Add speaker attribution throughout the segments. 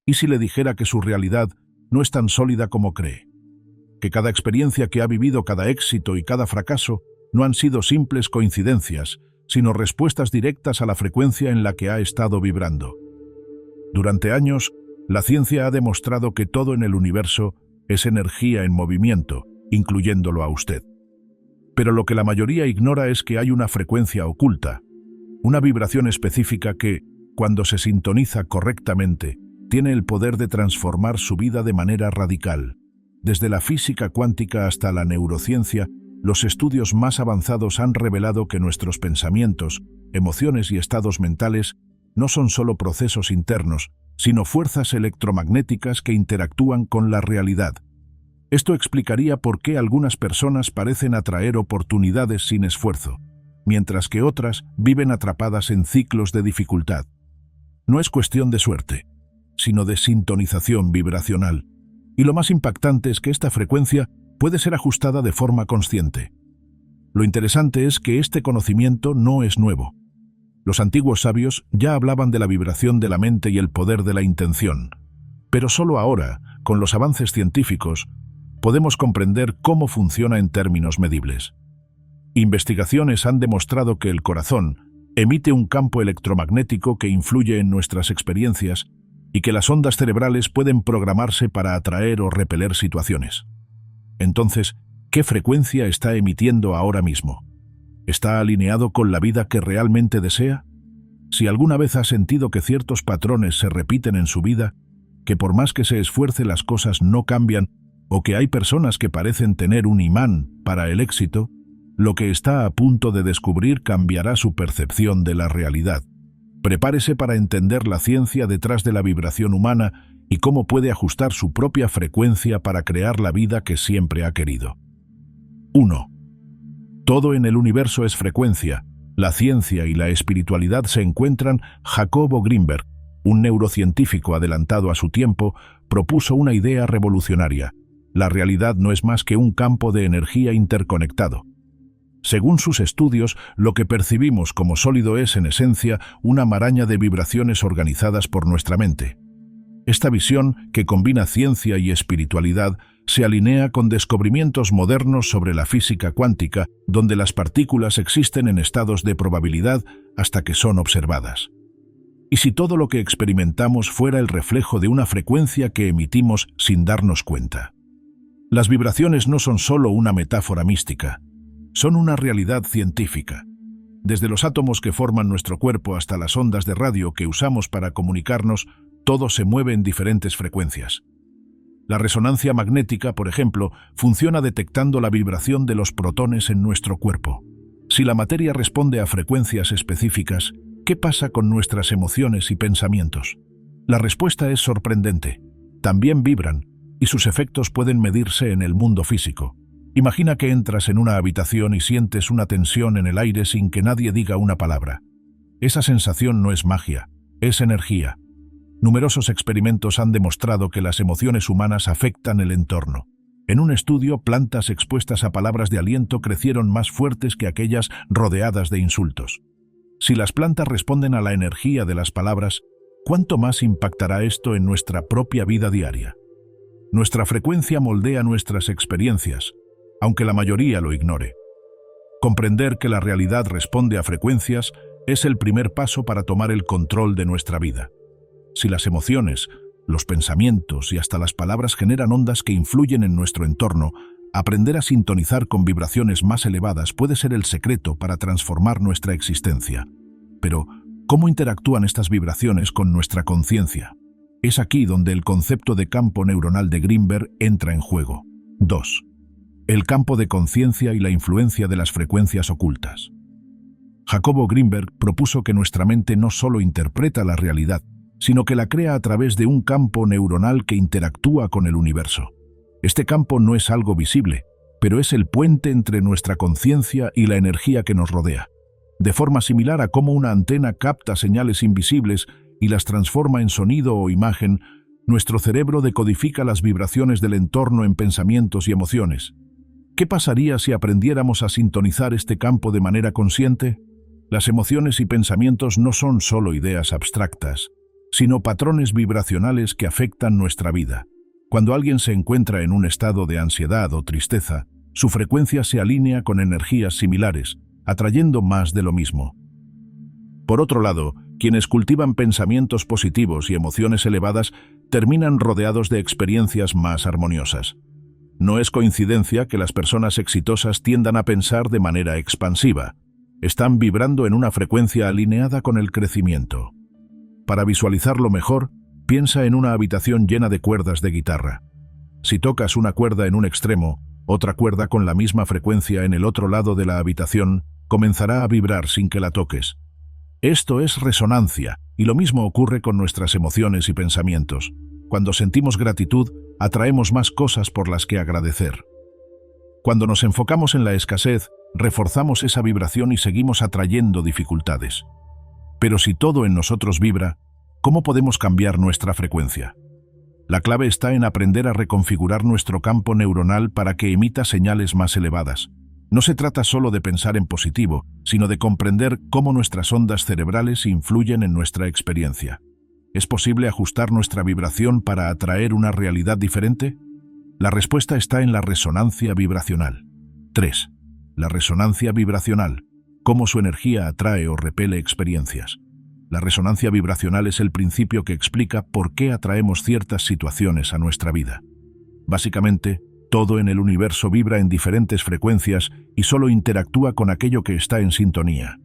Speaker 1: ¿Y si le dijera que su realidad no es tan sólida como cree? Que cada experiencia que ha vivido, cada éxito y cada fracaso no han sido simples coincidencias, sino respuestas directas a la frecuencia en la que ha estado vibrando. Durante años, la ciencia ha demostrado que todo en el universo es energía en movimiento, incluyéndolo a usted. Pero lo que la mayoría ignora es que hay una frecuencia oculta, una vibración específica que, cuando se sintoniza correctamente, tiene el poder de transformar su vida de manera radical. Desde la física cuántica hasta la neurociencia, los estudios más avanzados han revelado que nuestros pensamientos, emociones y estados mentales no son solo procesos internos, sino fuerzas electromagnéticas que interactúan con la realidad. Esto explicaría por qué algunas personas parecen atraer oportunidades sin esfuerzo, mientras que otras viven atrapadas en ciclos de dificultad. No es cuestión de suerte, sino de sintonización vibracional. Y lo más impactante es que esta frecuencia puede ser ajustada de forma consciente. Lo interesante es que este conocimiento no es nuevo. Los antiguos sabios ya hablaban de la vibración de la mente y el poder de la intención. Pero solo ahora, con los avances científicos, podemos comprender cómo funciona en términos medibles. Investigaciones han demostrado que el corazón emite un campo electromagnético que influye en nuestras experiencias y que las ondas cerebrales pueden programarse para atraer o repeler situaciones. Entonces, ¿qué frecuencia está emitiendo ahora mismo? ¿Está alineado con la vida que realmente desea? Si alguna vez ha sentido que ciertos patrones se repiten en su vida, que por más que se esfuerce las cosas no cambian, o que hay personas que parecen tener un imán para el éxito, lo que está a punto de descubrir cambiará su percepción de la realidad. Prepárese para entender la ciencia detrás de la vibración humana y cómo puede ajustar su propia frecuencia para crear la vida que siempre ha querido. 1. Todo en el universo es frecuencia. La ciencia y la espiritualidad se encuentran. Jacobo Greenberg, un neurocientífico adelantado a su tiempo, propuso una idea revolucionaria. La realidad no es más que un campo de energía interconectado. Según sus estudios, lo que percibimos como sólido es, en esencia, una maraña de vibraciones organizadas por nuestra mente. Esta visión, que combina ciencia y espiritualidad, se alinea con descubrimientos modernos sobre la física cuántica, donde las partículas existen en estados de probabilidad hasta que son observadas. ¿Y si todo lo que experimentamos fuera el reflejo de una frecuencia que emitimos sin darnos cuenta? Las vibraciones no son solo una metáfora mística, son una realidad científica. Desde los átomos que forman nuestro cuerpo hasta las ondas de radio que usamos para comunicarnos, todo se mueve en diferentes frecuencias. La resonancia magnética, por ejemplo, funciona detectando la vibración de los protones en nuestro cuerpo. Si la materia responde a frecuencias específicas, ¿qué pasa con nuestras emociones y pensamientos? La respuesta es sorprendente. También vibran, y sus efectos pueden medirse en el mundo físico. Imagina que entras en una habitación y sientes una tensión en el aire sin que nadie diga una palabra. Esa sensación no es magia, es energía. Numerosos experimentos han demostrado que las emociones humanas afectan el entorno. En un estudio, plantas expuestas a palabras de aliento crecieron más fuertes que aquellas rodeadas de insultos. Si las plantas responden a la energía de las palabras, ¿cuánto más impactará esto en nuestra propia vida diaria? Nuestra frecuencia moldea nuestras experiencias, aunque la mayoría lo ignore. Comprender que la realidad responde a frecuencias es el primer paso para tomar el control de nuestra vida. Si las emociones, los pensamientos y hasta las palabras generan ondas que influyen en nuestro entorno, aprender a sintonizar con vibraciones más elevadas puede ser el secreto para transformar nuestra existencia. Pero, ¿cómo interactúan estas vibraciones con nuestra conciencia? Es aquí donde el concepto de campo neuronal de Greenberg entra en juego. 2. El campo de conciencia y la influencia de las frecuencias ocultas. Jacobo Greenberg propuso que nuestra mente no solo interpreta la realidad, sino que la crea a través de un campo neuronal que interactúa con el universo. Este campo no es algo visible, pero es el puente entre nuestra conciencia y la energía que nos rodea. De forma similar a cómo una antena capta señales invisibles y las transforma en sonido o imagen, nuestro cerebro decodifica las vibraciones del entorno en pensamientos y emociones. ¿Qué pasaría si aprendiéramos a sintonizar este campo de manera consciente? Las emociones y pensamientos no son solo ideas abstractas. sino patrones vibracionales que afectan nuestra vida. Cuando alguien se encuentra en un estado de ansiedad o tristeza, su frecuencia se alinea con energías similares, atrayendo más de lo mismo. Por otro lado, quienes cultivan pensamientos positivos y emociones elevadas terminan rodeados de experiencias más armoniosas. No es coincidencia que las personas exitosas tiendan a pensar de manera expansiva. Están vibrando en una frecuencia alineada con el crecimiento. Para visualizarlo mejor, piensa en una habitación llena de cuerdas de guitarra. Si tocas una cuerda en un extremo, otra cuerda con la misma frecuencia en el otro lado de la habitación comenzará a vibrar sin que la toques. Esto es resonancia, y lo mismo ocurre con nuestras emociones y pensamientos. Cuando sentimos gratitud, atraemos más cosas por las que agradecer. Cuando nos enfocamos en la escasez, reforzamos esa vibración y seguimos atrayendo dificultades. Pero si todo en nosotros vibra, ¿cómo podemos cambiar nuestra frecuencia? La clave está en aprender a reconfigurar nuestro campo neuronal para que emita señales más elevadas. No se trata solo de pensar en positivo, sino de comprender cómo nuestras ondas cerebrales influyen en nuestra experiencia. ¿Es posible ajustar nuestra vibración para atraer una realidad diferente? La respuesta está en la resonancia vibracional. 3. La resonancia vibracional. Cómo su energía atrae o repele experiencias. La resonancia vibracional es el principio que explica por qué atraemos ciertas situaciones a nuestra vida. Básicamente, todo en el universo vibra en diferentes frecuencias y solo interactúa con aquello que está en sintonía.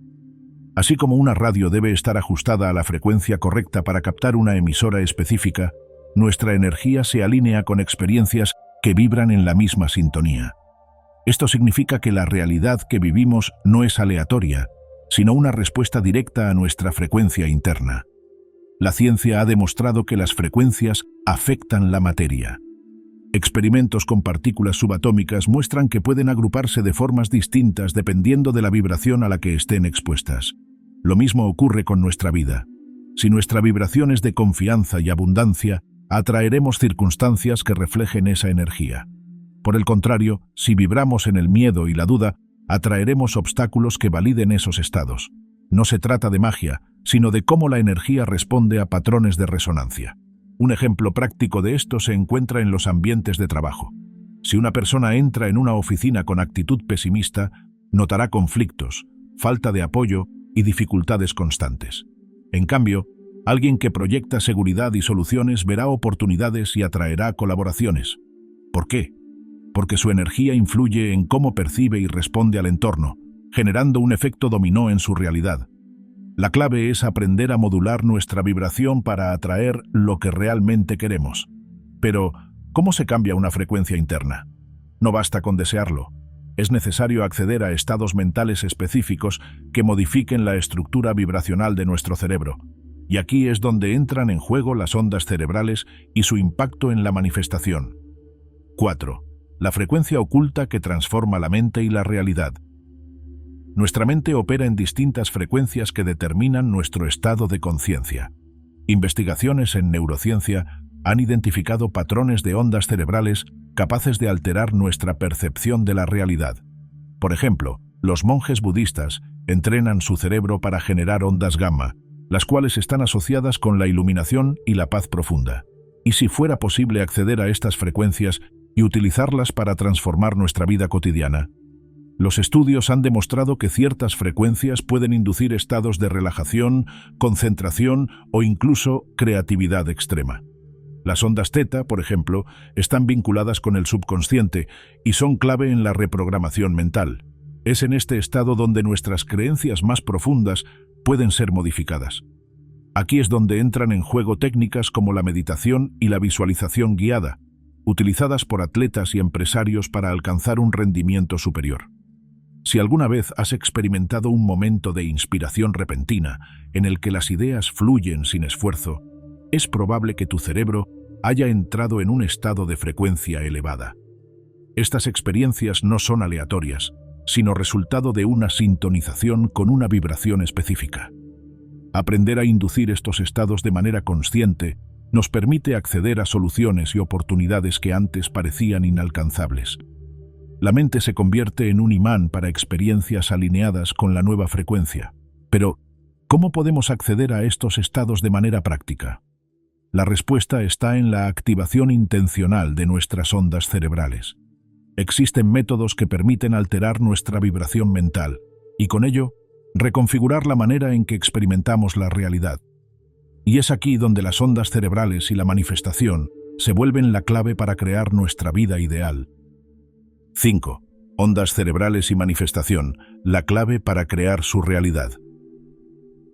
Speaker 1: Así como una radio debe estar ajustada a la frecuencia correcta para captar una emisora específica, nuestra energía se alinea con experiencias que vibran en la misma sintonía. Esto significa que la realidad que vivimos no es aleatoria, sino una respuesta directa a nuestra frecuencia interna. La ciencia ha demostrado que las frecuencias afectan la materia. Experimentos con partículas subatómicas muestran que pueden agruparse de formas distintas dependiendo de la vibración a la que estén expuestas. Lo mismo ocurre con nuestra vida. Si nuestra vibración es de confianza y abundancia, atraeremos circunstancias que reflejen esa energía. Por el contrario, si vibramos en el miedo y la duda, atraeremos obstáculos que validen esos estados. No se trata de magia, sino de cómo la energía responde a patrones de resonancia. Un ejemplo práctico de esto se encuentra en los ambientes de trabajo. Si una persona entra en una oficina con actitud pesimista, notará conflictos, falta de apoyo y dificultades constantes. En cambio, alguien que proyecta seguridad y soluciones verá oportunidades y atraerá colaboraciones. ¿Por qué? Porque su energía influye en cómo percibe y responde al entorno, generando un efecto dominó en su realidad. La clave es aprender a modular nuestra vibración para atraer lo que realmente queremos. Pero, ¿cómo se cambia una frecuencia interna? No basta con desearlo. Es necesario acceder a estados mentales específicos que modifiquen la estructura vibracional de nuestro cerebro. Y aquí es donde entran en juego las ondas cerebrales y su impacto en la manifestación. 4. La frecuencia oculta que transforma la mente y la realidad. Nuestra mente opera en distintas frecuencias que determinan nuestro estado de conciencia. Investigaciones en neurociencia han identificado patrones de ondas cerebrales capaces de alterar nuestra percepción de la realidad. Por ejemplo, los monjes budistas entrenan su cerebro para generar ondas gamma, las cuales están asociadas con la iluminación y la paz profunda. Y si fuera posible acceder a estas frecuencias y utilizarlas para transformar nuestra vida cotidiana, los estudios han demostrado que ciertas frecuencias pueden inducir estados de relajación, concentración o incluso creatividad extrema. Las ondas teta, por ejemplo, están vinculadas con el subconsciente y son clave en la reprogramación mental. Es en este estado donde nuestras creencias más profundas pueden ser modificadas. Aquí es donde entran en juego técnicas como la meditación y la visualización guiada, utilizadas por atletas y empresarios para alcanzar un rendimiento superior. Si alguna vez has experimentado un momento de inspiración repentina en el que las ideas fluyen sin esfuerzo, es probable que tu cerebro haya entrado en un estado de frecuencia elevada. Estas experiencias no son aleatorias, sino resultado de una sintonización con una vibración específica. Aprender a inducir estos estados de manera consciente nos permite acceder a soluciones y oportunidades que antes parecían inalcanzables. La mente se convierte en un imán para experiencias alineadas con la nueva frecuencia. Pero, ¿Cómo podemos acceder a estos estados de manera práctica? La respuesta está en la activación intencional de nuestras ondas cerebrales. Existen métodos que permiten alterar nuestra vibración mental y, con ello, reconfigurar la manera en que experimentamos la realidad. Y es aquí donde las ondas cerebrales y la manifestación se vuelven la clave para crear nuestra vida ideal. 5. Ondas cerebrales y manifestación, la clave para crear su realidad.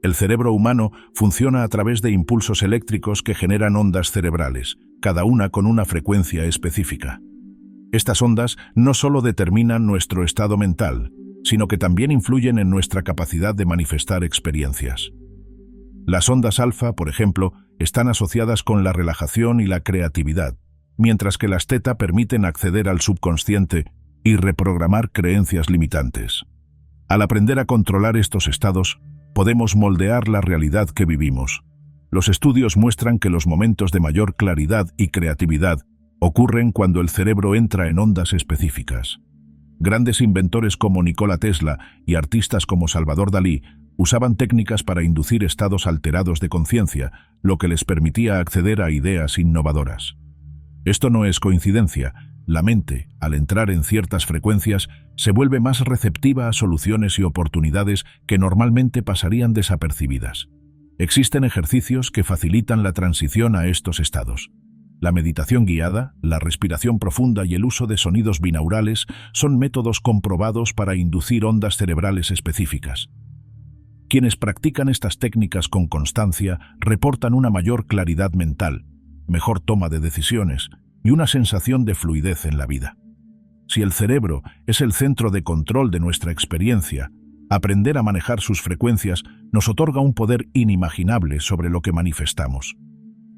Speaker 1: El cerebro humano funciona a través de impulsos eléctricos que generan ondas cerebrales, cada una con una frecuencia específica. Estas ondas no solo determinan nuestro estado mental, sino que también influyen en nuestra capacidad de manifestar experiencias. Las ondas alfa, por ejemplo, están asociadas con la relajación y la creatividad, mientras que las teta permiten acceder al subconsciente y reprogramar creencias limitantes. Al aprender a controlar estos estados, podemos moldear la realidad que vivimos. Los estudios muestran que los momentos de mayor claridad y creatividad ocurren cuando el cerebro entra en ondas específicas. Grandes inventores como Nikola Tesla y artistas como Salvador Dalí usaban técnicas para inducir estados alterados de conciencia, lo que les permitía acceder a ideas innovadoras. Esto no es coincidencia. La mente, al entrar en ciertas frecuencias, se vuelve más receptiva a soluciones y oportunidades que normalmente pasarían desapercibidas. Existen ejercicios que facilitan la transición a estos estados. La meditación guiada, la respiración profunda y el uso de sonidos binaurales son métodos comprobados para inducir ondas cerebrales específicas. Quienes practican estas técnicas con constancia reportan una mayor claridad mental, mejor toma de decisiones y una sensación de fluidez en la vida. Si el cerebro es el centro de control de nuestra experiencia, aprender a manejar sus frecuencias nos otorga un poder inimaginable sobre lo que manifestamos.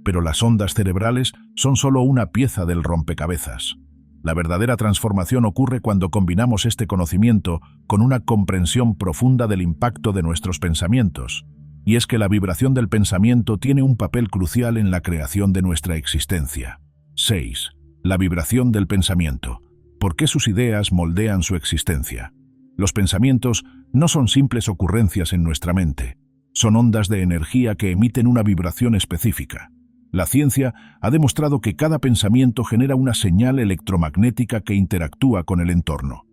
Speaker 1: Pero las ondas cerebrales son solo una pieza del rompecabezas. La verdadera transformación ocurre cuando combinamos este conocimiento con una comprensión profunda del impacto de nuestros pensamientos. Y es que la vibración del pensamiento tiene un papel crucial en la creación de nuestra existencia. 6. La vibración del pensamiento. ¿Por qué sus ideas moldean su existencia? Los pensamientos no son simples ocurrencias en nuestra mente. Son ondas de energía que emiten una vibración específica. La ciencia ha demostrado que cada pensamiento genera una señal electromagnética que interactúa con el entorno.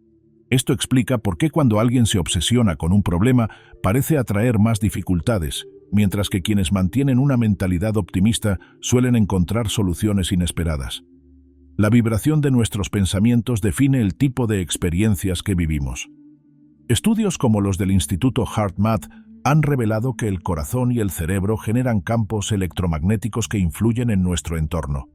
Speaker 1: Esto explica por qué cuando alguien se obsesiona con un problema parece atraer más dificultades, mientras que quienes mantienen una mentalidad optimista suelen encontrar soluciones inesperadas. La vibración de nuestros pensamientos define el tipo de experiencias que vivimos. Estudios como los del Instituto HeartMath han revelado que el corazón y el cerebro generan campos electromagnéticos que influyen en nuestro entorno.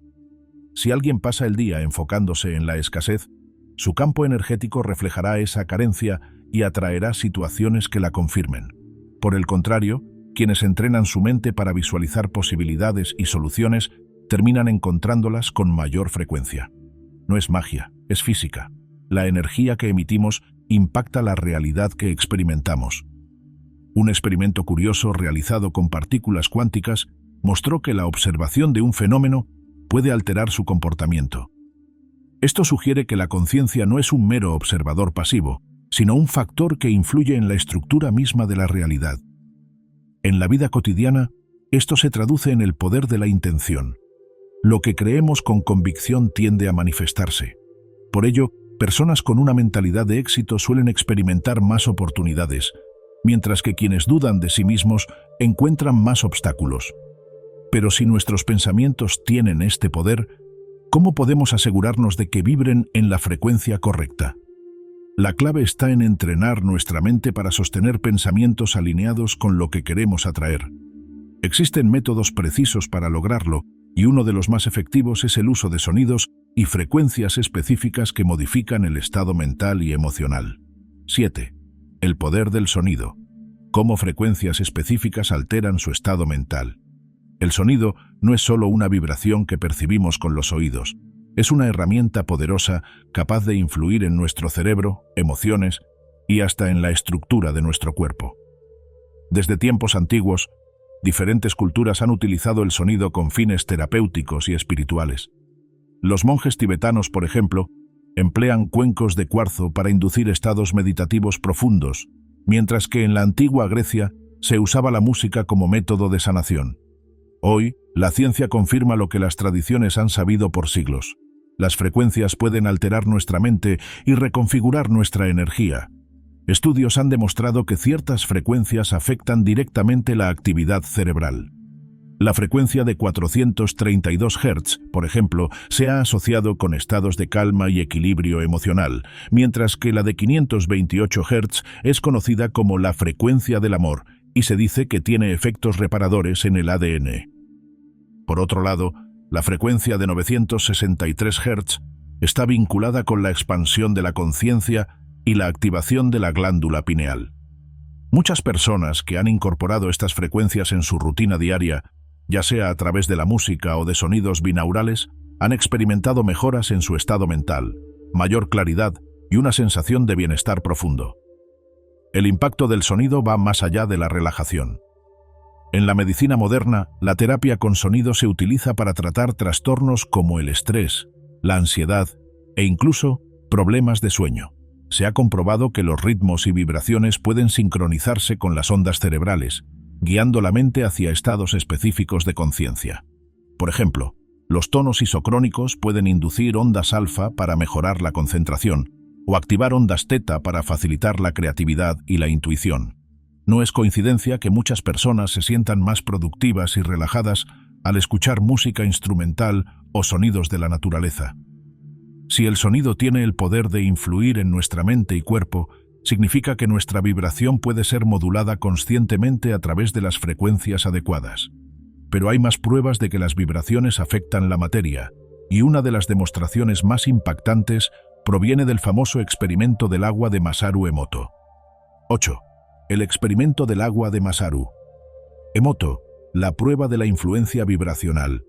Speaker 1: Si alguien pasa el día enfocándose en la escasez, su campo energético reflejará esa carencia y atraerá situaciones que la confirmen. Por el contrario, quienes entrenan su mente para visualizar posibilidades y soluciones terminan encontrándolas con mayor frecuencia. No es magia, es física. La energía que emitimos impacta la realidad que experimentamos. Un experimento curioso realizado con partículas cuánticas mostró que la observación de un fenómeno puede alterar su comportamiento. Esto sugiere que la conciencia no es un mero observador pasivo, sino un factor que influye en la estructura misma de la realidad. En la vida cotidiana, esto se traduce en el poder de la intención. Lo que creemos con convicción tiende a manifestarse. Por ello, personas con una mentalidad de éxito suelen experimentar más oportunidades, mientras que quienes dudan de sí mismos encuentran más obstáculos. Pero si nuestros pensamientos tienen este poder, ¿cómo podemos asegurarnos de que vibren en la frecuencia correcta? La clave está en entrenar nuestra mente para sostener pensamientos alineados con lo que queremos atraer. Existen métodos precisos para lograrlo, y uno de los más efectivos es el uso de sonidos y frecuencias específicas que modifican el estado mental y emocional. 7. El poder del sonido. Cómo frecuencias específicas alteran su estado mental. El sonido no es solo una vibración que percibimos con los oídos. Es una herramienta poderosa capaz de influir en nuestro cerebro, emociones y hasta en la estructura de nuestro cuerpo. Desde tiempos antiguos, diferentes culturas han utilizado el sonido con fines terapéuticos y espirituales. Los monjes tibetanos, por ejemplo, emplean cuencos de cuarzo para inducir estados meditativos profundos, mientras que en la antigua Grecia se usaba la música como método de sanación. Hoy, la ciencia confirma lo que las tradiciones han sabido por siglos. Las frecuencias pueden alterar nuestra mente y reconfigurar nuestra energía. Estudios han demostrado que ciertas frecuencias afectan directamente la actividad cerebral. La frecuencia de 432 Hz, por ejemplo, se ha asociado con estados de calma y equilibrio emocional, mientras que la de 528 Hz es conocida como la frecuencia del amor y se dice que tiene efectos reparadores en el ADN. Por otro lado, la frecuencia de 963 Hz está vinculada con la expansión de la conciencia y la activación de la glándula pineal. Muchas personas que han incorporado estas frecuencias en su rutina diaria, ya sea a través de la música o de sonidos binaurales, han experimentado mejoras en su estado mental, mayor claridad y una sensación de bienestar profundo. El impacto del sonido va más allá de la relajación. En la medicina moderna, la terapia con sonido se utiliza para tratar trastornos como el estrés, la ansiedad e incluso problemas de sueño. Se ha comprobado que los ritmos y vibraciones pueden sincronizarse con las ondas cerebrales, guiando la mente hacia estados específicos de conciencia. Por ejemplo, los tonos isocrónicos pueden inducir ondas alfa para mejorar la concentración o activar ondas teta para facilitar la creatividad y la intuición. No es coincidencia que muchas personas se sientan más productivas y relajadas al escuchar música instrumental o sonidos de la naturaleza. Si el sonido tiene el poder de influir en nuestra mente y cuerpo, significa que nuestra vibración puede ser modulada conscientemente a través de las frecuencias adecuadas. Pero hay más pruebas de que las vibraciones afectan la materia, y una de las demostraciones más impactantes proviene del famoso experimento del agua de Masaru Emoto. 8. El experimento del agua de Masaru Emoto, la prueba de la influencia vibracional.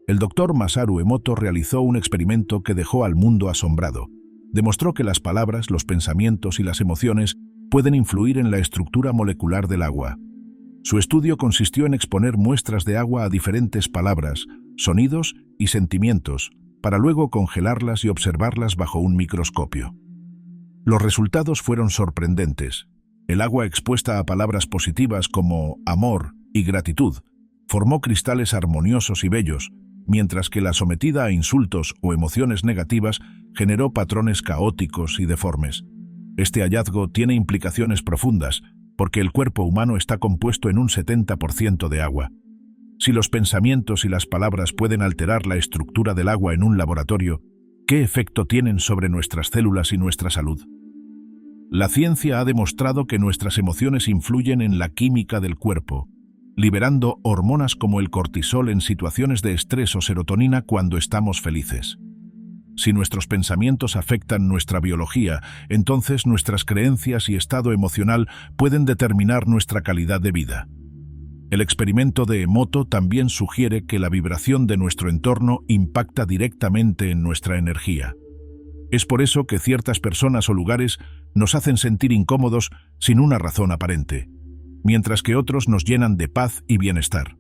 Speaker 1: El doctor Masaru Emoto realizó un experimento que dejó al mundo asombrado. Demostró que las palabras, los pensamientos y las emociones pueden influir en la estructura molecular del agua. Su estudio consistió en exponer muestras de agua a diferentes palabras, sonidos y sentimientos, para luego congelarlas y observarlas bajo un microscopio. Los resultados fueron sorprendentes. El agua expuesta a palabras positivas como amor y gratitud formó cristales armoniosos y bellos, mientras que la sometida a insultos o emociones negativas generó patrones caóticos y deformes. Este hallazgo tiene implicaciones profundas, porque el cuerpo humano está compuesto en un 70% de agua. Si los pensamientos y las palabras pueden alterar la estructura del agua en un laboratorio, ¿qué efecto tienen sobre nuestras células y nuestra salud? La ciencia ha demostrado que nuestras emociones influyen en la química del cuerpo, liberando hormonas como el cortisol en situaciones de estrés o serotonina cuando estamos felices. Si nuestros pensamientos afectan nuestra biología, entonces nuestras creencias y estado emocional pueden determinar nuestra calidad de vida. El experimento de Emoto también sugiere que la vibración de nuestro entorno impacta directamente en nuestra energía. Es por eso que ciertas personas o lugares nos hacen sentir incómodos sin una razón aparente, mientras que otros nos llenan de paz y bienestar.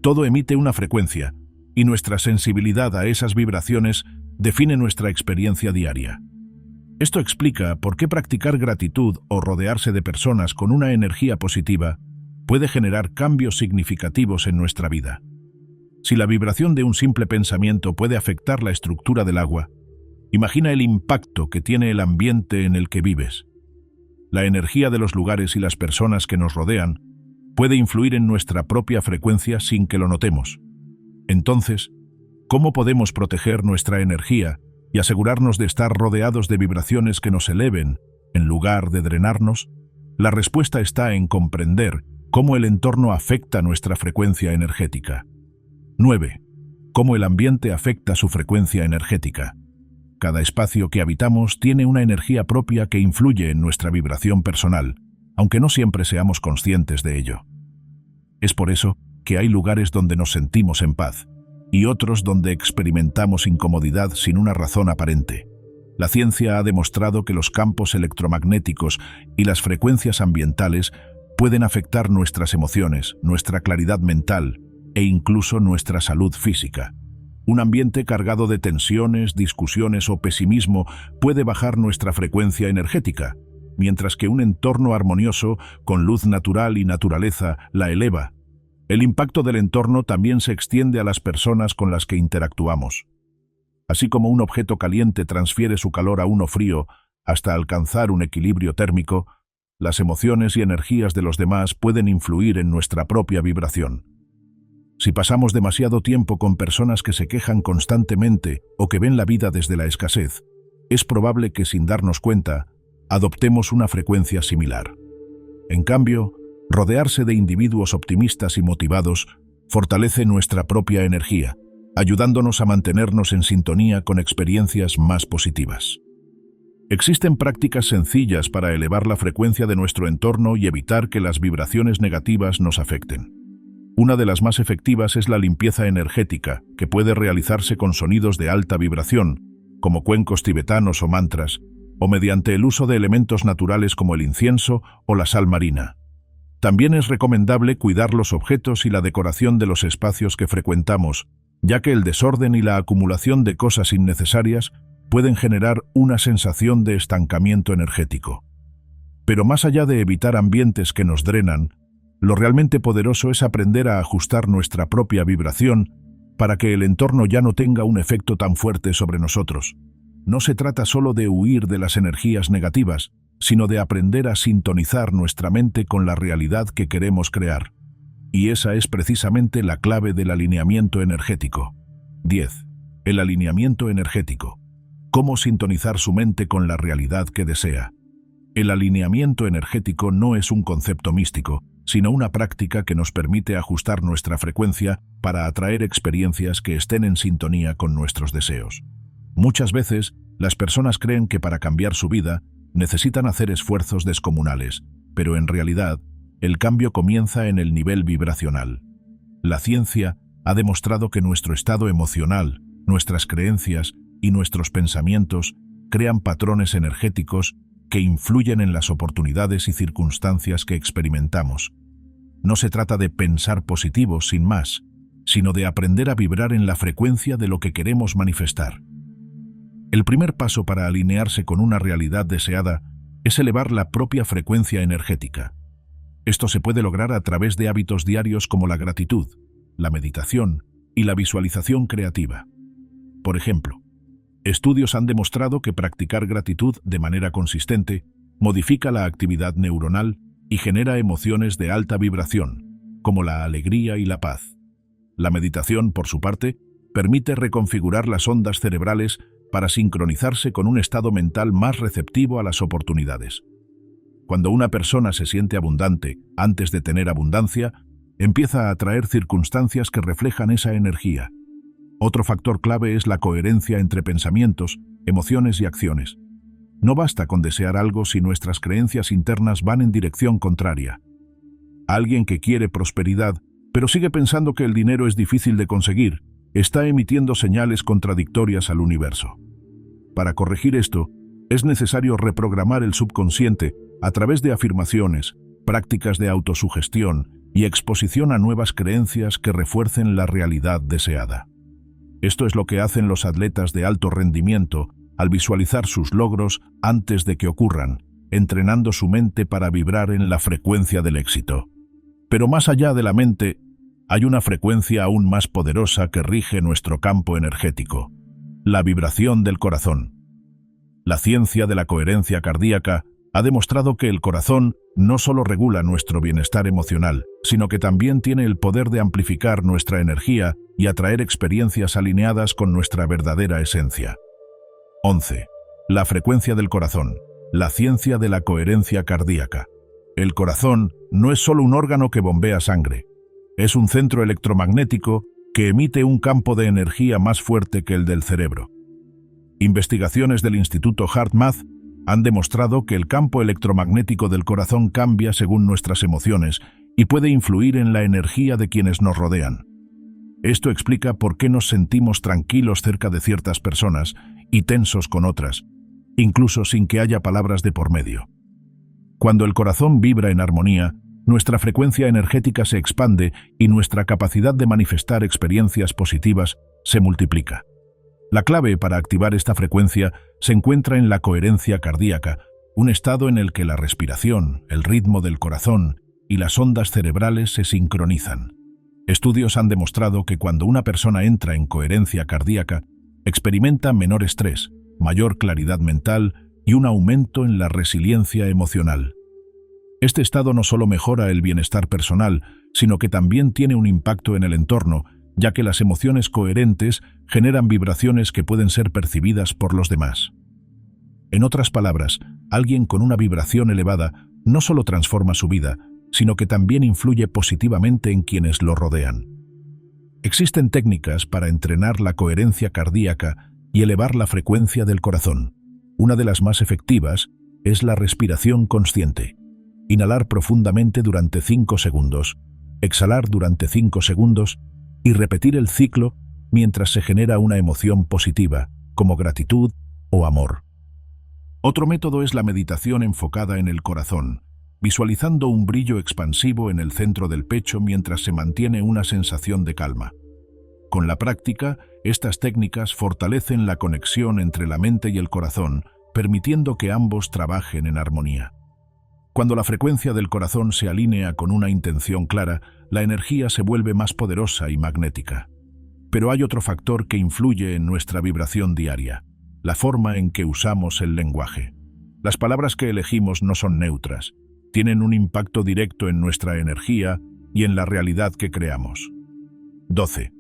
Speaker 1: Todo emite una frecuencia, y nuestra sensibilidad a esas vibraciones define nuestra experiencia diaria. Esto explica por qué practicar gratitud o rodearse de personas con una energía positiva puede generar cambios significativos en nuestra vida. Si la vibración de un simple pensamiento puede afectar la estructura del agua, imagina el impacto que tiene el ambiente en el que vives. La energía de los lugares y las personas que nos rodean puede influir en nuestra propia frecuencia sin que lo notemos. Entonces, ¿cómo podemos proteger nuestra energía y asegurarnos de estar rodeados de vibraciones que nos eleven, en lugar de drenarnos? La respuesta está en comprender cómo el entorno afecta nuestra frecuencia energética. 9. Cómo el ambiente afecta su frecuencia energética. Cada espacio que habitamos tiene una energía propia que influye en nuestra vibración personal, aunque no siempre seamos conscientes de ello. Es por eso que hay lugares donde nos sentimos en paz y otros donde experimentamos incomodidad sin una razón aparente. La ciencia ha demostrado que los campos electromagnéticos y las frecuencias ambientales pueden afectar nuestras emociones, nuestra claridad mental e incluso nuestra salud física. Un ambiente cargado de tensiones, discusiones o pesimismo puede bajar nuestra frecuencia energética, mientras que un entorno armonioso, con luz natural y naturaleza, la eleva. El impacto del entorno también se extiende a las personas con las que interactuamos. Así como un objeto caliente transfiere su calor a uno frío hasta alcanzar un equilibrio térmico, las emociones y energías de los demás pueden influir en nuestra propia vibración. Si pasamos demasiado tiempo con personas que se quejan constantemente o que ven la vida desde la escasez, es probable que sin darnos cuenta, adoptemos una frecuencia similar. En cambio, rodearse de individuos optimistas y motivados fortalece nuestra propia energía, ayudándonos a mantenernos en sintonía con experiencias más positivas. Existen prácticas sencillas para elevar la frecuencia de nuestro entorno y evitar que las vibraciones negativas nos afecten. Una de las más efectivas es la limpieza energética, que puede realizarse con sonidos de alta vibración, como cuencos tibetanos o mantras, o mediante el uso de elementos naturales como el incienso o la sal marina. También es recomendable cuidar los objetos y la decoración de los espacios que frecuentamos, ya que el desorden y la acumulación de cosas innecesarias pueden generar una sensación de estancamiento energético. Pero más allá de evitar ambientes que nos drenan, lo realmente poderoso es aprender a ajustar nuestra propia vibración para que el entorno ya no tenga un efecto tan fuerte sobre nosotros. No se trata solo de huir de las energías negativas, sino de aprender a sintonizar nuestra mente con la realidad que queremos crear. Y esa es precisamente la clave del alineamiento energético. 10. El alineamiento energético. ¿Cómo sintonizar su mente con la realidad que desea? El alineamiento energético no es un concepto místico, sino una práctica que nos permite ajustar nuestra frecuencia para atraer experiencias que estén en sintonía con nuestros deseos. Muchas veces, las personas creen que para cambiar su vida necesitan hacer esfuerzos descomunales, pero en realidad, el cambio comienza en el nivel vibracional. La ciencia ha demostrado que nuestro estado emocional, nuestras creencias y nuestros pensamientos crean patrones energéticos que influyen en las oportunidades y circunstancias que experimentamos. No se trata de pensar positivo sin más, sino de aprender a vibrar en la frecuencia de lo que queremos manifestar. El primer paso para alinearse con una realidad deseada es elevar la propia frecuencia energética. Esto se puede lograr a través de hábitos diarios como la gratitud, la meditación y la visualización creativa. Por ejemplo, estudios han demostrado que practicar gratitud de manera consistente modifica la actividad neuronal y genera emociones de alta vibración, como la alegría y la paz. La meditación, por su parte, permite reconfigurar las ondas cerebrales para sincronizarse con un estado mental más receptivo a las oportunidades. Cuando una persona se siente abundante antes de tener abundancia, empieza a atraer circunstancias que reflejan esa energía. Otro factor clave es la coherencia entre pensamientos, emociones y acciones. No basta con desear algo si nuestras creencias internas van en dirección contraria. Alguien que quiere prosperidad, pero sigue pensando que el dinero es difícil de conseguir, está emitiendo señales contradictorias al universo. Para corregir esto, es necesario reprogramar el subconsciente a través de afirmaciones, prácticas de autosugestión y exposición a nuevas creencias que refuercen la realidad deseada. Esto es lo que hacen los atletas de alto rendimiento al visualizar sus logros antes de que ocurran, entrenando su mente para vibrar en la frecuencia del éxito. Pero más allá de la mente, hay una frecuencia aún más poderosa que rige nuestro campo energético: la vibración del corazón. La ciencia de la coherencia cardíaca ha demostrado que el corazón no solo regula nuestro bienestar emocional, sino que también tiene el poder de amplificar nuestra energía y atraer experiencias alineadas con nuestra verdadera esencia. 11. La frecuencia del corazón. La ciencia de la coherencia cardíaca. El corazón no es solo un órgano que bombea sangre. Es un centro electromagnético que emite un campo de energía más fuerte que el del cerebro. Investigaciones del Instituto HeartMath han demostrado que el campo electromagnético del corazón cambia según nuestras emociones y puede influir en la energía de quienes nos rodean. Esto explica por qué nos sentimos tranquilos cerca de ciertas personas y tensos con otras, incluso sin que haya palabras de por medio. Cuando el corazón vibra en armonía, nuestra frecuencia energética se expande y nuestra capacidad de manifestar experiencias positivas se multiplica. La clave para activar esta frecuencia se encuentra en la coherencia cardíaca, un estado en el que la respiración, el ritmo del corazón y las ondas cerebrales se sincronizan. Estudios han demostrado que cuando una persona entra en coherencia cardíaca, experimenta menor estrés, mayor claridad mental y un aumento en la resiliencia emocional. Este estado no solo mejora el bienestar personal, sino que también tiene un impacto en el entorno, ya que las emociones coherentes generan vibraciones que pueden ser percibidas por los demás. En otras palabras, alguien con una vibración elevada no solo transforma su vida, sino que también influye positivamente en quienes lo rodean. Existen técnicas para entrenar la coherencia cardíaca y elevar la frecuencia del corazón. Una de las más efectivas es la respiración consciente. Inhalar profundamente durante 5 segundos, exhalar durante 5 segundos y repetir el ciclo mientras se genera una emoción positiva, como gratitud o amor. Otro método es la meditación enfocada en el corazón, visualizando un brillo expansivo en el centro del pecho mientras se mantiene una sensación de calma. Con la práctica, estas técnicas fortalecen la conexión entre la mente y el corazón, permitiendo que ambos trabajen en armonía. Cuando la frecuencia del corazón se alinea con una intención clara, la energía se vuelve más poderosa y magnética. Pero hay otro factor que influye en nuestra vibración diaria: la forma en que usamos el lenguaje. Las palabras que elegimos no son neutras, tienen un impacto directo en nuestra energía y en la realidad que creamos. 12.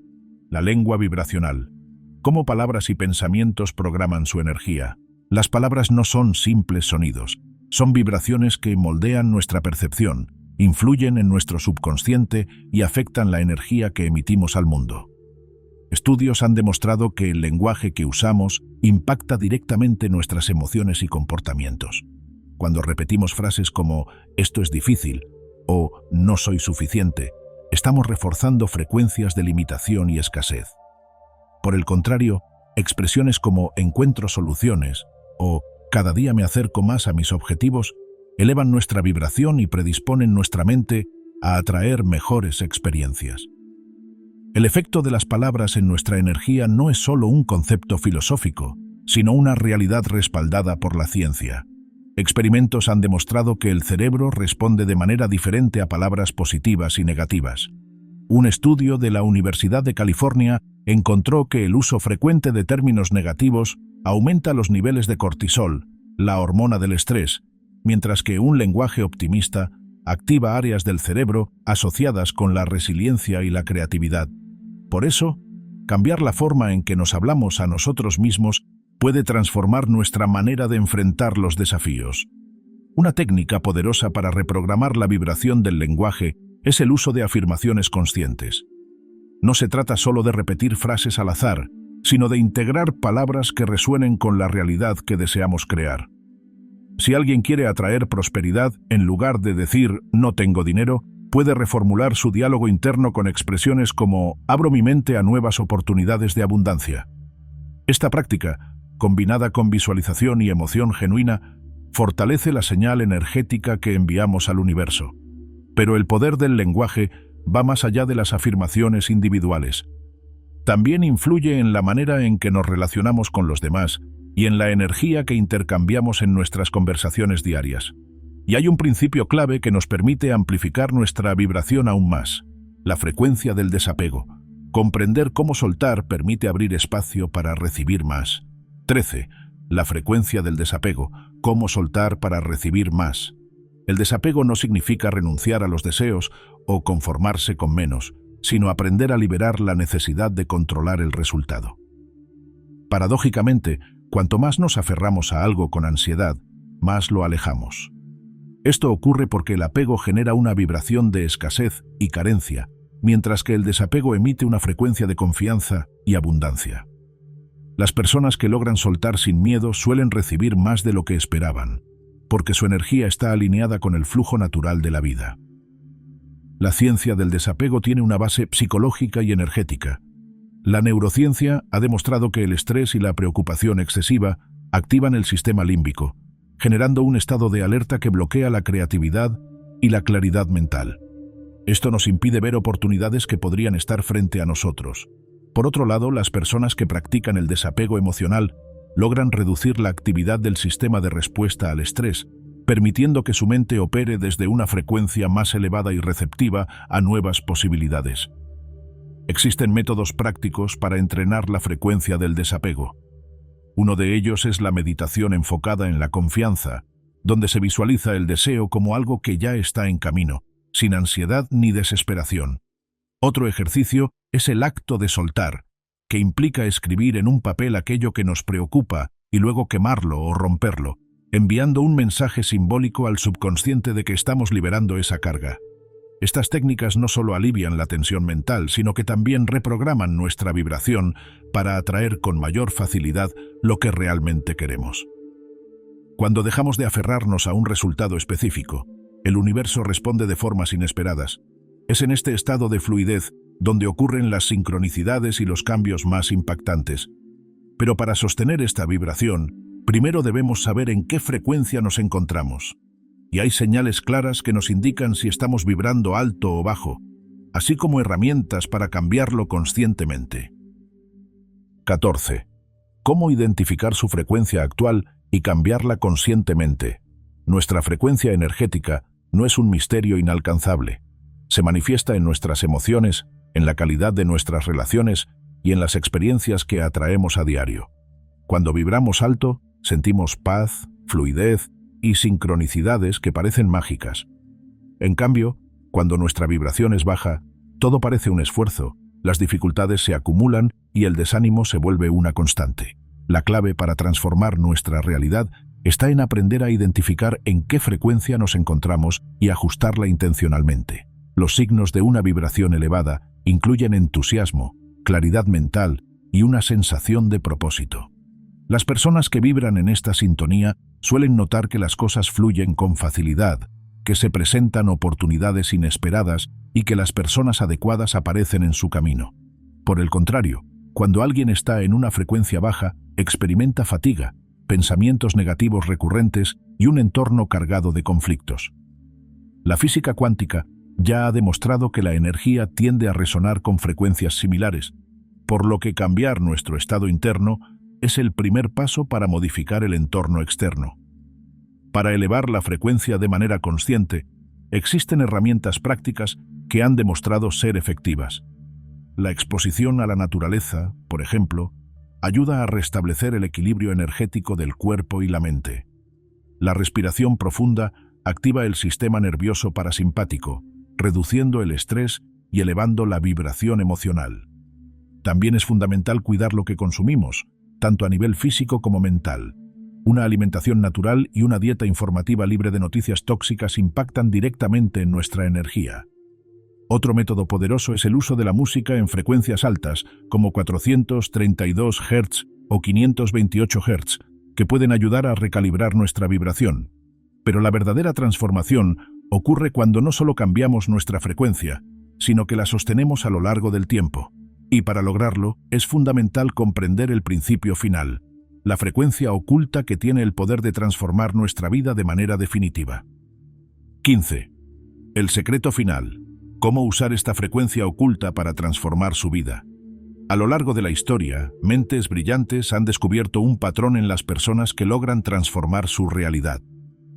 Speaker 1: La lengua vibracional. ¿Cómo palabras y pensamientos programan su energía? Las palabras no son simples sonidos, son vibraciones que moldean nuestra percepción, influyen en nuestro subconsciente y afectan la energía que emitimos al mundo. Estudios han demostrado que el lenguaje que usamos impacta directamente nuestras emociones y comportamientos. Cuando repetimos frases como «esto es difícil» o «no soy suficiente», estamos reforzando frecuencias de limitación y escasez. Por el contrario, expresiones como «encuentro soluciones» o «cada día me acerco más a mis objetivos» elevan nuestra vibración y predisponen nuestra mente a atraer mejores experiencias. El efecto de las palabras en nuestra energía no es solo un concepto filosófico, sino una realidad respaldada por la ciencia. Experimentos han demostrado que el cerebro responde de manera diferente a palabras positivas y negativas. Un estudio de la Universidad de California encontró que el uso frecuente de términos negativos aumenta los niveles de cortisol, la hormona del estrés, mientras que un lenguaje optimista activa áreas del cerebro asociadas con la resiliencia y la creatividad. Por eso, cambiar la forma en que nos hablamos a nosotros mismos puede transformar nuestra manera de enfrentar los desafíos. Una técnica poderosa para reprogramar la vibración del lenguaje es el uso de afirmaciones conscientes. No se trata solo de repetir frases al azar, sino de integrar palabras que resuenen con la realidad que deseamos crear. Si alguien quiere atraer prosperidad, en lugar de decir «no tengo dinero», puede reformular su diálogo interno con expresiones como «abro mi mente a nuevas oportunidades de abundancia». Esta práctica, combinada con visualización y emoción genuina, fortalece la señal energética que enviamos al universo. Pero el poder del lenguaje va más allá de las afirmaciones individuales. También influye en la manera en que nos relacionamos con los demás y en la energía que intercambiamos en nuestras conversaciones diarias. Y hay un principio clave que nos permite amplificar nuestra vibración aún más: la frecuencia del desapego. Comprender cómo soltar permite abrir espacio para recibir más. 13. La frecuencia del desapego. Cómo soltar para recibir más. El desapego no significa renunciar a los deseos o conformarse con menos, sino aprender a liberar la necesidad de controlar el resultado. Paradójicamente, cuanto más nos aferramos a algo con ansiedad, más lo alejamos. Esto ocurre porque el apego genera una vibración de escasez y carencia, mientras que el desapego emite una frecuencia de confianza y abundancia. Las personas que logran soltar sin miedo suelen recibir más de lo que esperaban, porque su energía está alineada con el flujo natural de la vida. La ciencia del desapego tiene una base psicológica y energética. La neurociencia ha demostrado que el estrés y la preocupación excesiva activan el sistema límbico, generando un estado de alerta que bloquea la creatividad y la claridad mental. Esto nos impide ver oportunidades que podrían estar frente a nosotros. Por otro lado, las personas que practican el desapego emocional logran reducir la actividad del sistema de respuesta al estrés, permitiendo que su mente opere desde una frecuencia más elevada y receptiva a nuevas posibilidades. Existen métodos prácticos para entrenar la frecuencia del desapego. Uno de ellos es la meditación enfocada en la confianza, donde se visualiza el deseo como algo que ya está en camino, sin ansiedad ni desesperación. Otro ejercicio es el acto de soltar, que implica escribir en un papel aquello que nos preocupa y luego quemarlo o romperlo, enviando un mensaje simbólico al subconsciente de que estamos liberando esa carga. Estas técnicas no solo alivian la tensión mental, sino que también reprograman nuestra vibración para atraer con mayor facilidad lo que realmente queremos. Cuando dejamos de aferrarnos a un resultado específico, el universo responde de formas inesperadas. Es en este estado de fluidez donde ocurren las sincronicidades y los cambios más impactantes. Pero para sostener esta vibración, primero debemos saber en qué frecuencia nos encontramos. Y hay señales claras que nos indican si estamos vibrando alto o bajo, así como herramientas para cambiarlo conscientemente. 14. ¿Cómo identificar su frecuencia actual y cambiarla conscientemente? Nuestra frecuencia energética no es un misterio inalcanzable. Se manifiesta en nuestras emociones, en la calidad de nuestras relaciones y en las experiencias que atraemos a diario. Cuando vibramos alto, sentimos paz, fluidez y sincronicidades que parecen mágicas. En cambio, cuando nuestra vibración es baja, todo parece un esfuerzo, las dificultades se acumulan y el desánimo se vuelve una constante. La clave para transformar nuestra realidad está en aprender a identificar en qué frecuencia nos encontramos y ajustarla intencionalmente. Los signos de una vibración elevada incluyen entusiasmo, claridad mental y una sensación de propósito. Las personas que vibran en esta sintonía suelen notar que las cosas fluyen con facilidad, que se presentan oportunidades inesperadas y que las personas adecuadas aparecen en su camino. Por el contrario, cuando alguien está en una frecuencia baja, experimenta fatiga, pensamientos negativos recurrentes y un entorno cargado de conflictos. La física cuántica ya ha demostrado que la energía tiende a resonar con frecuencias similares, por lo que cambiar nuestro estado interno es el primer paso para modificar el entorno externo. Para elevar la frecuencia de manera consciente, existen herramientas prácticas que han demostrado ser efectivas. La exposición a la naturaleza, por ejemplo, ayuda a restablecer el equilibrio energético del cuerpo y la mente. La respiración profunda activa el sistema nervioso parasimpático, reduciendo el estrés y elevando la vibración emocional. También es fundamental cuidar lo que consumimos, tanto a nivel físico como mental. Una alimentación natural y una dieta informativa libre de noticias tóxicas impactan directamente en nuestra energía. Otro método poderoso es el uso de la música en frecuencias altas, como 432 Hz o 528 Hz, que pueden ayudar a recalibrar nuestra vibración. Pero la verdadera transformación ocurre cuando no solo cambiamos nuestra frecuencia, sino que la sostenemos a lo largo del tiempo. Y para lograrlo, es fundamental comprender el principio final, la frecuencia oculta que tiene el poder de transformar nuestra vida de manera definitiva. 15. El secreto final. ¿Cómo usar esta frecuencia oculta para transformar su vida? A lo largo de la historia, mentes brillantes han descubierto un patrón en las personas que logran transformar su realidad.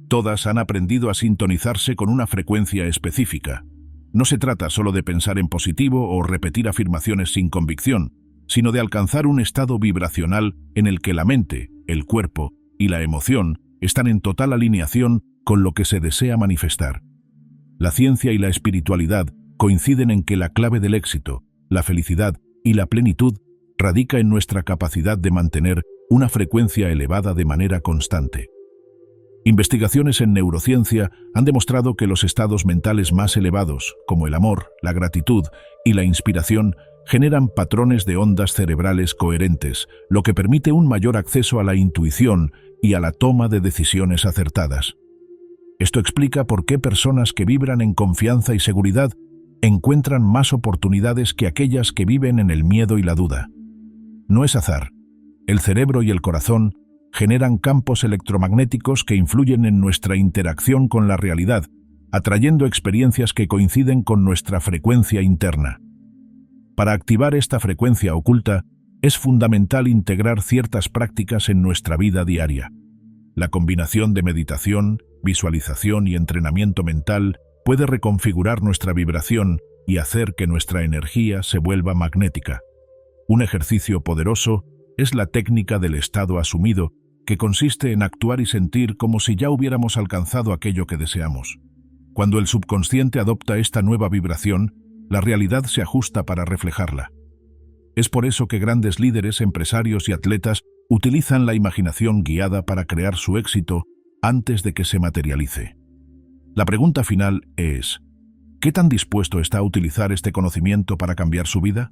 Speaker 1: Todas han aprendido a sintonizarse con una frecuencia específica. No se trata solo de pensar en positivo o repetir afirmaciones sin convicción, sino de alcanzar un estado vibracional en el que la mente, el cuerpo y la emoción están en total alineación con lo que se desea manifestar. La ciencia y la espiritualidad coinciden en que la clave del éxito, la felicidad y la plenitud radica en nuestra capacidad de mantener una frecuencia elevada de manera constante. Investigaciones en neurociencia han demostrado que los estados mentales más elevados, como el amor, la gratitud y la inspiración, generan patrones de ondas cerebrales coherentes, lo que permite un mayor acceso a la intuición y a la toma de decisiones acertadas. Esto explica por qué personas que vibran en confianza y seguridad encuentran más oportunidades que aquellas que viven en el miedo y la duda. No es azar. El cerebro y el corazón generan campos electromagnéticos que influyen en nuestra interacción con la realidad, atrayendo experiencias que coinciden con nuestra frecuencia interna. Para activar esta frecuencia oculta, es fundamental integrar ciertas prácticas en nuestra vida diaria. La combinación de meditación, visualización y entrenamiento mental puede reconfigurar nuestra vibración y hacer que nuestra energía se vuelva magnética. Un ejercicio poderoso es la técnica del estado asumido, que consiste en actuar y sentir como si ya hubiéramos alcanzado aquello que deseamos. Cuando el subconsciente adopta esta nueva vibración, la realidad se ajusta para reflejarla. Es por eso que grandes líderes, empresarios y atletas utilizan la imaginación guiada para crear su éxito antes de que se materialice. La pregunta final es: ¿qué tan dispuesto está a utilizar este conocimiento para cambiar su vida?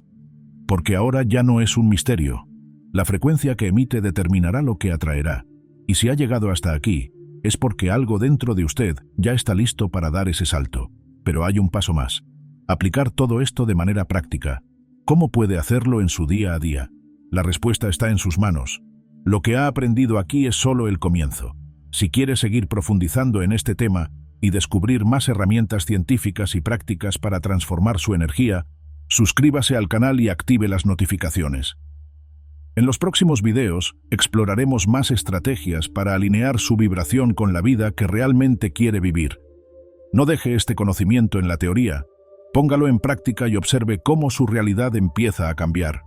Speaker 1: Porque ahora ya no es un misterio. La frecuencia que emite determinará lo que atraerá. Y si ha llegado hasta aquí, es porque algo dentro de usted ya está listo para dar ese salto. Pero hay un paso más: aplicar todo esto de manera práctica. ¿Cómo puede hacerlo en su día a día? La respuesta está en sus manos. Lo que ha aprendido aquí es solo el comienzo. Si quiere seguir profundizando en este tema y descubrir más herramientas científicas y prácticas para transformar su energía, suscríbase al canal y active las notificaciones. En los próximos videos exploraremos más estrategias para alinear su vibración con la vida que realmente quiere vivir. No deje este conocimiento en la teoría, póngalo en práctica y observe cómo su realidad empieza a cambiar.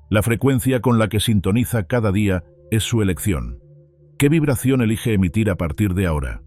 Speaker 1: La frecuencia con la que sintoniza cada día es su elección. ¿Qué vibración elige emitir a partir de ahora?